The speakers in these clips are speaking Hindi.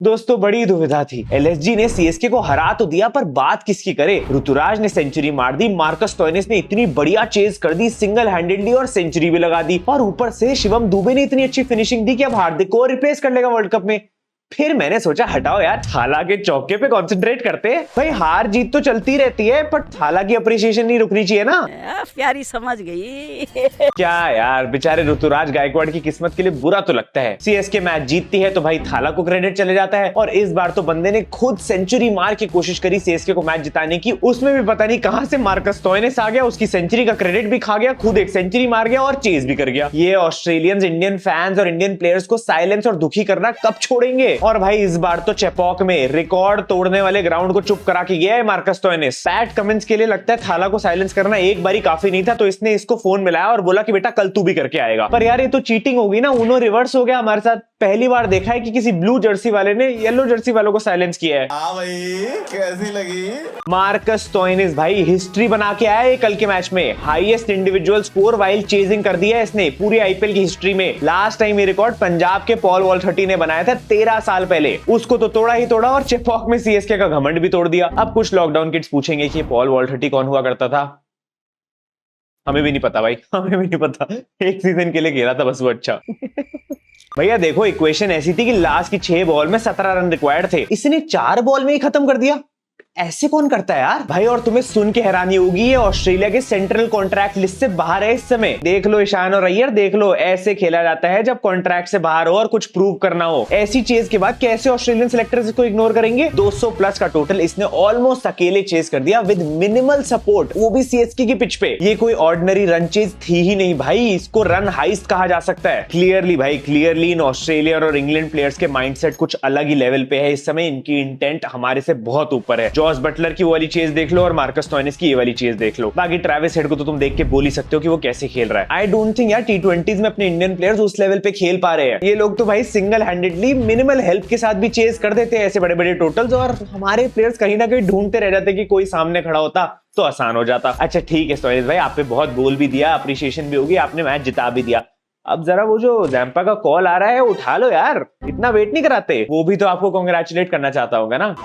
दोस्तों बड़ी दुविधा थी। एलएसजी ने सीएसके को हरा तो दिया, पर बात किसकी करे। ऋतुराज ने सेंचुरी मार दी, मार्कस स्टोइनिस ने इतनी बढ़िया चेज कर दी सिंगल हैंडेडली और सेंचुरी भी लगा दी, और ऊपर से शिवम दुबे ने इतनी अच्छी फिनिशिंग दी कि अब हार्दिक को रिप्लेस कर लेगा वर्ल्ड कप में। फिर मैंने सोचा हटाओ यार, थाला के चौके पे कंसंट्रेट करते हैं। भाई हार जीत तो चलती रहती है, पर थाला की अप्रिसिएशन नहीं रुकनी चाहिए ना। प्यारी समझ गई। क्या यार, बेचारे ऋतुराज गायकवाड़ की किस्मत के लिए बुरा तो लगता है। सीएसके मैच जीतती है तो भाई थाला को क्रेडिट चले जाता है, और इस बार तो बंदे ने खुद सेंचुरी मार की कोशिश करी सीएसके को मैच जिताने की, उसमें भी पता नहीं कहां से मार्कस स्टोइनिस आ गया, उसकी सेंचुरी का क्रेडिट भी खा गया, खुद एक सेंचुरी मार गया और चेज भी कर गया। ये ऑस्ट्रेलियंस इंडियन फैंस और इंडियन प्लेयर्स को साइलेंस और दुखी करना कब छोड़ेंगे। और भाई इस बार तो चेपॉक में रिकॉर्ड तोड़ने वाले ग्राउंड को चुप करा के गया है मार्कस स्टोइनिस। पैट कमिंस के लिए लगता है थाला को साइलेंस करना एक बारी काफी नहीं था, तो इसने इसको फोन मिलाया और बोला कि बेटा कल तू भी करके आएगा। पर यार ये तो चीटिंग होगी ना, उन्होंने रिवर्स हो गया हमारे साथ। पहली बार देखा है कि किसी ब्लू जर्सी वाले ने येलो जर्सी वालों को साइलेंस किया है। हाँ भाई, कैसी लगी? मार्कस स्टोइनिस भाई हिस्ट्री बना के आया है कल के मैच में। Highest individual score while chasing कर दिया है इसने पूरी आईपीएल की हिस्ट्री में। लास्ट टाइम ये रिकॉर्ड पंजाब के पॉल वॉल्टर्टी ने बनाया था 13 साल पहले, उसको तो तोड़ा ही तोड़ा, और चेपॉक में सीएसके का घमंड भी तोड़ दिया। अब कुछ लॉकडाउन किड्स पूछेंगे कि पॉल वॉल्टर्टी कौन हुआ करता था। हमें भी नहीं पता भाई, हमें भी नहीं पता। एक सीजन के लिए खेला था बस वो। अच्छा भैया देखो, इक्वेशन ऐसी थी कि लास्ट की 6 बॉल में 17 रन रिक्वायर्ड थे, इसने 4 बॉल में ही खत्म कर दिया। ऐसे कौन करता है यार भाई। और तुम्हें सुन के हैरानी होगी, ये ऑस्ट्रेलिया के सेंट्रल कॉन्ट्रैक्ट लिस्ट से बाहर है इस समय। देख लो ईशान और अय्यर, देख लो, ऐसे खेला जाता है जब कॉन्ट्रैक्ट से बाहर हो और कुछ प्रूव करना हो। ऐसी चेज के बाद कैसे ऑस्ट्रेलियन सिलेक्टर्स इसको इग्नोर करेंगे। 200 प्लस का टोटल इसने ऑलमोस्ट अकेले चेज कर दिया विद मिनिमल सपोर्ट, वो भी सीएसके की पिच पे। ये कोई ऑर्डिनरी रन चेज थी ही नहीं भाई, इसको रन हाइस्ट कहा जा सकता है। क्लियरली भाई, क्लियरली इन ऑस्ट्रेलिया और इंग्लैंड प्लेयर्स के माइंडसेट कुछ अलग ही लेवल पे है इस समय। इनकी इंटेंट हमारे से बहुत ऊपर है। जॉस बटलर की वाली चेज देख लो और मार्कस स्टोइनिस की ये वाली चेज देख लो। बाकी ट्रेविस हेड को तो तुम देख के बोल ही सकते हो कि वो कैसे खेल रहा है। आई डोंट थिंक यार टी20s में अपने इंडियन प्लेयर्स उस लेवल पे खेल पा रहे हैं। ये लोग तो भाई सिंगल हैंडेडली मिनिमल हेल्प के साथ भी चेज कर देते हैं ऐसे बड़े बड़े टोटल्स, और हमारे प्लेयर्स कहीं ना कहीं ढूंढते रह जाते कि कोई सामने खड़ा होता तो आसान हो जाता। अच्छा ठीक है स्टोइनिस भाई, आप पे बहुत बोल भी दिया, अप्रिशिएशन भी होगी, आपने मैच जिता भी दिया। अब जरा वो जो जैम्पा का कॉल आ रहा है उठा लो यार, इतना वेट नहीं कराते। वो भी तो आपको कांग्रेचुलेट करना चाहता होगा ना।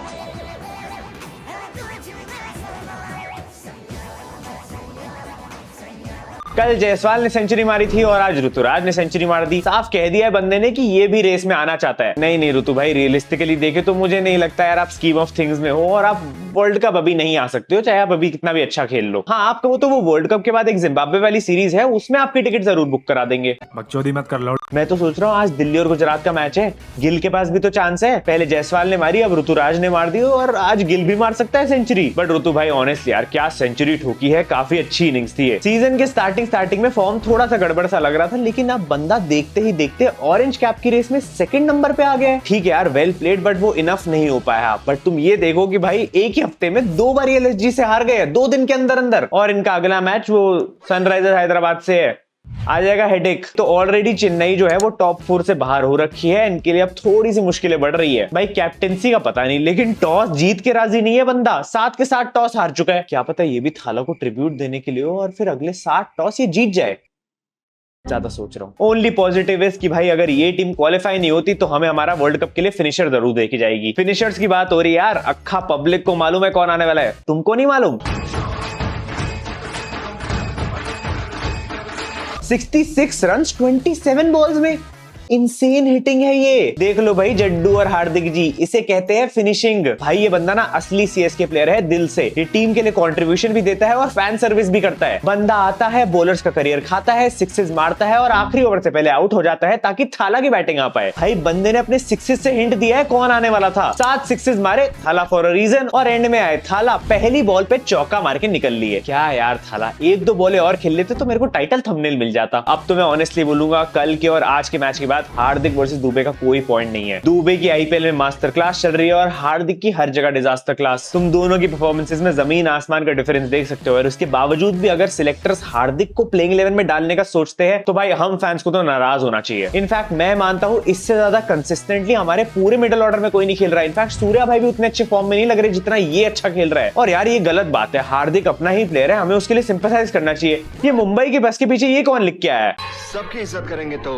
कल जायसवाल ने सेंचुरी मारी थी और आज ऋतुराज ने सेंचुरी मार दी। साफ कह दिया है बंदे ने कि ये भी रेस में आना चाहता है। नहीं ऋतु भाई, रियलिस्टिकली देखे तो मुझे नहीं लगता यार आप स्कीम ऑफ थिंग्स में हो, और आप वर्ल्ड कप अभी नहीं आ सकते हो, चाहे आप अभी कितना भी अच्छा खेल लो। हाँ आप कहो तो वो वर्ल्ड कप के बाद एक जिम्बाब्वे वाली सीरीज है, उसमें आपकी टिकट जरूर बुक करा देंगे। बकचोदी मत कर लो। मैं तो सोच रहा हूँ आज दिल्ली और गुजरात का मैच है, गिल के पास भी तो चांस है। पहले जायसवाल ने मारी, अब ऋतुराज ने मार दी, और आज गिल भी मार सकता है सेंचुरी। बट ऋतु भाई ऑनेस्टली यार क्या सेंचुरी ठोकी है, काफी अच्छी इनिंग्स थी। सीजन के स्टार्टिंग में फॉर्म थोड़ा सा गड़बड़ सा लग रहा था, लेकिन अब बंदा देखते ही देखते ऑरेंज कैप की रेस में सेकंड नंबर पे आ गया है। ठीक है यार, वेल प्लेड, बट वो इनफ नहीं हो पाया। बट तुम ये देखो कि भाई एक ही हफ्ते में 2 बार एलएसजी से हार गए 2 दिन के अंदर, और इनका अगला मैच वो सनराइजर्स हैदराबाद से है, आ जाएगा हेडेक। तो ऑलरेडी चेन्नई जो है वो टॉप 4 से बाहर हो रखी है, इनके लिए अब थोड़ी सी मुश्किलें बढ़ रही है। भाई कैप्टेंसी का पता नहीं, लेकिन टॉस जीत के राजी नहीं है बंदा। 7 के 7 टॉस हार चुका है। क्या पता ये भी थाला को ट्रिब्यूट देने के लिए हो और फिर अगले 7 टॉस ये जीत जाए। ज्यादा सोच रहा हूँ। ओनली पॉजिटिव इज कि भाई अगर ये टीम क्वालिफाई नहीं होती तो हमें हमारा वर्ल्ड कप के लिए फिनिशर जरूर देखी जाएगी। फिनिशर्स की बात हो रही है यार, अक्खा पब्लिक को मालूम है कौन आने वाला है, तुमको नहीं मालूम। 66 रन 27 बॉल्स में, इनसेन हिटिंग है ये। देख लो भाई जड्डू और हार्दिक जी, इसे कहते हैं फिनिशिंग। भाई ये बंदा ना असली सीएसके प्लेयर है दिल से। ये टीम के लिए कंट्रीब्यूशन भी देता है और फैन सर्विस भी करता है। बंदा आता है, बॉलर्स का करियर खाता है, सिक्सेस मारता है और आखिरी ओवर से पहले आउट हो जाता है ताकि थाला की बैटिंग आ पाए। भाई बंदे ने अपने सिक्सेस से हिंट दिया है कौन आने वाला था। 7 सिक्सेस मारे थाला फॉर अ रीजन, और एंड में आए थाला पहली बॉल पे चौका मार के निकल लिए। क्या यार थाला, 1-2 बॉलें और खेल लेते तो मेरे को टाइटल थंबनेल मिल जाता। अब तो मैं ऑनेस्टली बोलूंगा, कल के और आज के मैच के बाद हार्दिक वर्सेस दुबे का कोई पॉइंट नहीं है। दुबे की आईपीएल में मास्टर क्लास चल रही है और हार्दिक की हर जगह डिजास्टर क्लास। तुम दोनों की परफॉर्मेंसेस में जमीन आसमान का डिफरेंस देख सकते हो। और उसके बावजूद भी अगर सिलेक्टर्स हार्दिक को प्लेइंग 11 में डालने का सोचते हैं तो भाई हम फैंस को तो नाराज होना चाहिए। इनफैक्ट मैं मानता हूं इससे ज्यादा कंसिस्टेंटली हमारे पूरे मिडिल ऑर्डर में कोई नहीं खेल रहा है। इनफैक्ट सूर्या भाई भी उतने अच्छे फॉर्म में नहीं लग रहे जितना ये अच्छा खेल रहा है। और यार ये गलत बात है, हार्दिक अपना ही प्लेयर है, हमें उसके लिए सिंपैथाइज करना चाहिए। ये मुंबई के बस के पीछे ये कौन लिख के आया है? सबकी इज्जत करेंगे तो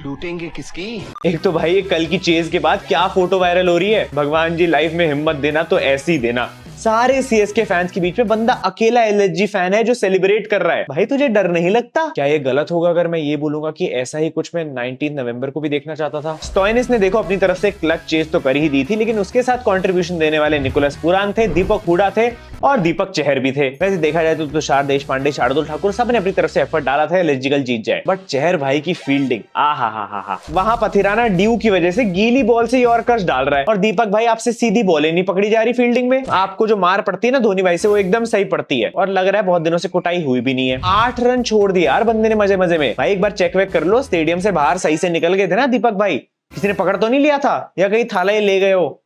लूटेंगे किसकी? एक तो भाई ये कल की चेज के बाद क्या फोटो वायरल हो रही है। भगवान जी लाइफ में हिम्मत देना तो ऐसे ही देना। सारे सीएसके फैंस के बीच में बंदा अकेला एलएसजी फैन है जो सेलिब्रेट कर रहा है। भाई तुझे डर नहीं लगता? क्या ये गलत होगा अगर मैं ये बोलूंगा कि ऐसा ही कुछ मैं 19 नवंबर को भी देखना चाहता था। स्टोइनिस ने देखो अपनी तरफ से क्लच चेज तो कर ही दी थी, लेकिन उसके साथ कंट्रीब्यूशन देने वाले निकोलस पुरान थे, दीपक हुडा थे और दीपक चहर भी थे। वैसे देखा जाए तो तुषार देशपांडे, शार्दुल ठाकुर सब ने अपनी तरफ से एफर्ट डाला था एलएसजी कल जीत जाए, बट चहर भाई की फील्डिंग हा वहां पथिराना ड्यू की वजह से गीली बॉल से यॉर्कर्स डाल रहा है और दीपक भाई आपसे सीधी बॉल नहीं पकड़ी जा रही फील्डिंग में। आपको जो मार पड़ती है ना धोनी भाई से वो एकदम सही पड़ती है और लग रहा है बहुत दिनों से कुटाई हुई भी नहीं है। 8 रन छोड़ दिया यार बंदे ने मजे मजे में। भाई एक बार चेक वेक कर लो, स्टेडियम से बाहर सही से निकल गए थे ना दीपक भाई? किसी ने पकड़ तो नहीं लिया था या कहीं थाला ही ले गए हो?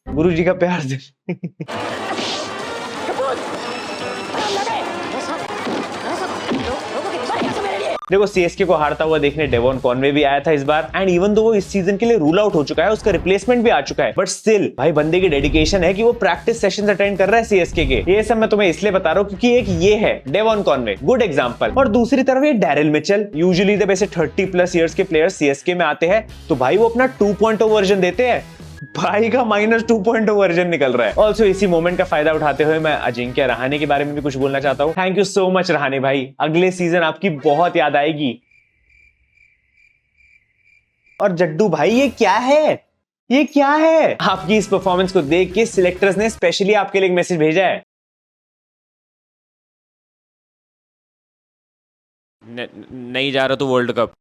गुरु जी का प्यार से देखो सीएसके को हारता हुआ देखने डेवॉन कॉनवे भी आया था इस बार, एंड इवन दो वो इस सीजन के लिए रूल आउट हो चुका है, उसका रिप्लेसमेंट भी आ चुका है, बट स्टिल भाई बंदे की डेडिकेशन है कि वो प्रैक्टिस सेशंस अटेंड कर रहा है सीएसके के। ये सब मैं तुम्हें इसलिए बता रहा हूँ क्योंकि एक ये है डेवॉन कॉनवे, गुड एग्जांपल, और दूसरी तरफ ये डैरिल मिचेल। यूजुअली जब ऐसे 30+ ईयर्स के प्लेयर्स सीएसके में आते हैं तो भाई वो अपना 2.0 वर्जन देते हैं। भाई का -2.0 वर्जन निकल रहा है। ऑल्सो इसी मोमेंट का फायदा उठाते हुए मैं अजिंक्य रहाणे के बारे में भी कुछ बोलना चाहता हूँ। Thank you so much Rahane भाई, अगले सीजन आपकी बहुत याद आएगी। और जड्डू भाई ये क्या है? ये क्या है? आपकी इस परफॉर्मेंस को देख के सिलेक्टर्स ने स्पेशली आपके लिए एक मैसेज भेजा है। नहीं जा रहा तू वर्ल्ड कप।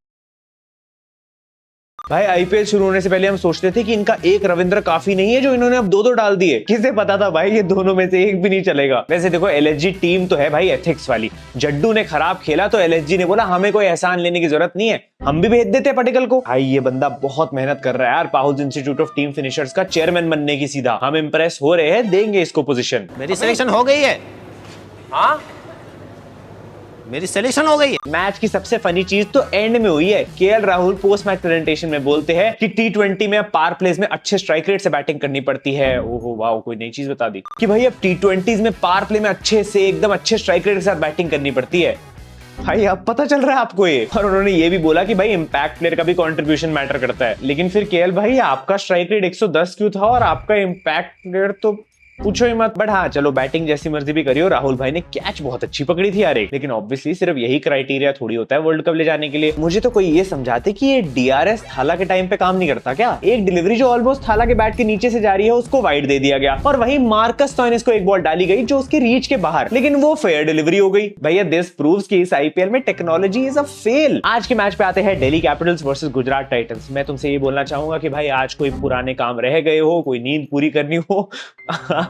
भाई आईपीएल शुरू होने से पहले हम सोचते थे कि इनका एक रविंद्र काफी नहीं है, जो इन्होंने अब 2-2 डाल दिए। किसे पता था भाई ये दोनों में से एक भी नहीं चलेगा। वैसे देखो एलएसजी टीम तो है भाई एथिक्स वाली। जड्डू ने खराब खेला तो एलएसजी ने बोला हमें कोई एहसान लेने की जरूरत नहीं है, हम भी भेज देते हैं पटिकल को। भाई ये बंदा बहुत मेहनत कर रहा है यार, पाहुज इंस्टीट्यूट ऑफ टीम फिनिशर्स का चेयरमैन बनने की सीधा। हम इंप्रेस हो रहे हैं, देंगे इसको पोजीशन। मेरी सिलेक्शन हो गई है। हाँ मेरी सिलेक्शन हो गई है। मैच की सबसे फनी चीज तो एंड में हुई है। KL Rahul post match presentation में बोलते हैं कि टी20 में पार प्लेस में अच्छे स्ट्राइक रेट से बैटिंग करनी पड़ती है। ओहो वाह, कोई नई चीज बता दी कि भाई अब टी20 में पार प्ले में अच्छे से एकदम अच्छे स्ट्राइक रेट के साथ बैटिंग करनी पड़ती है। भाई अब पता चल रहा है आपको ये। और उन्होंने ये भी बोला कि भाई इंपैक्ट प्लेयर का भी कंट्रीब्यूशन मैटर करता है। लेकिन फिर केएल भाई आपका स्ट्राइक रेट 110 क्यों था और आपका इंपैक्ट प्लेयर तो पूछो ही मत। बट हाँ चलो बैटिंग जैसी मर्जी भी करियो, राहुल भाई ने कैच बहुत अच्छी पकड़ी थी यार एक। लेकिन ऑब्वियसली सिर्फ यही क्राइटेरिया थोड़ी होता है वर्ल्ड कप ले जाने के लिए। मुझे तो कोई ये समझाते कि ये डीआरएस थाला के टाइम पे काम नहीं करता क्या? एक डिलीवरी जो ऑलमोस्ट थाला के बैट के नीचे से जा रही है उसको वाइड दे दिया गया, और वहीं मार्कस स्टोइनिस को एक बॉल डाली गई जो उसके रीच के बाहर, लेकिन वो फेयर डिलीवरी हो गई। भैया दिस प्रूव्स कि इस आईपीएल में टेक्नोलॉजी इज अ फेल। आज के मैच पे आते हैं Delhi Capitals versus Gujarat Titans. मैं तुमसे ये बोलना चाहूंगा कि भाई आज कोई पुराने काम रह गए हो, कोई नींद पूरी करनी हो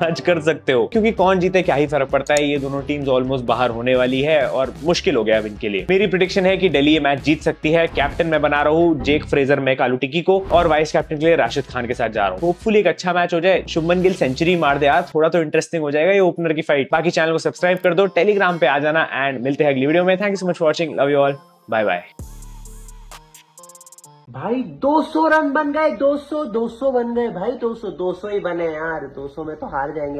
आज कर सकते हो, क्योंकि कौन जीते क्या ही फर्क पड़ता है। ये दोनों टीम्स ऑलमोस्ट बाहर होने वाली है और मुश्किल हो गया अब इनके लिए। मेरी प्रेडिक्शन है कि दिल्ली ये मैच जीत सकती है। कैप्टन मैं बना रहा हूँ जेक फ्रेजर मैकालू टिकी को, और वाइस कैप्टन के लिए राशिद खान के साथ जा रहा हूँ। होपफुली एक अच्छा मैच हो जाए, शुभमन गिल सेंचुरी मार दे यार, थोड़ा तो इंटरेस्टिंग हो जाएगा ये ओपनर की फाइट। बाकी चैनल को सब्सक्राइब कर दो, टेलीग्राम पे आ जाना, एंड मिलते हैं अगली वीडियो में। Thank you so much for watching, love you all, bye bye. भाई 200 रन बन गए, 200 बन गए भाई, 200 ही बने यार, 200 में तो हार जाएंगे।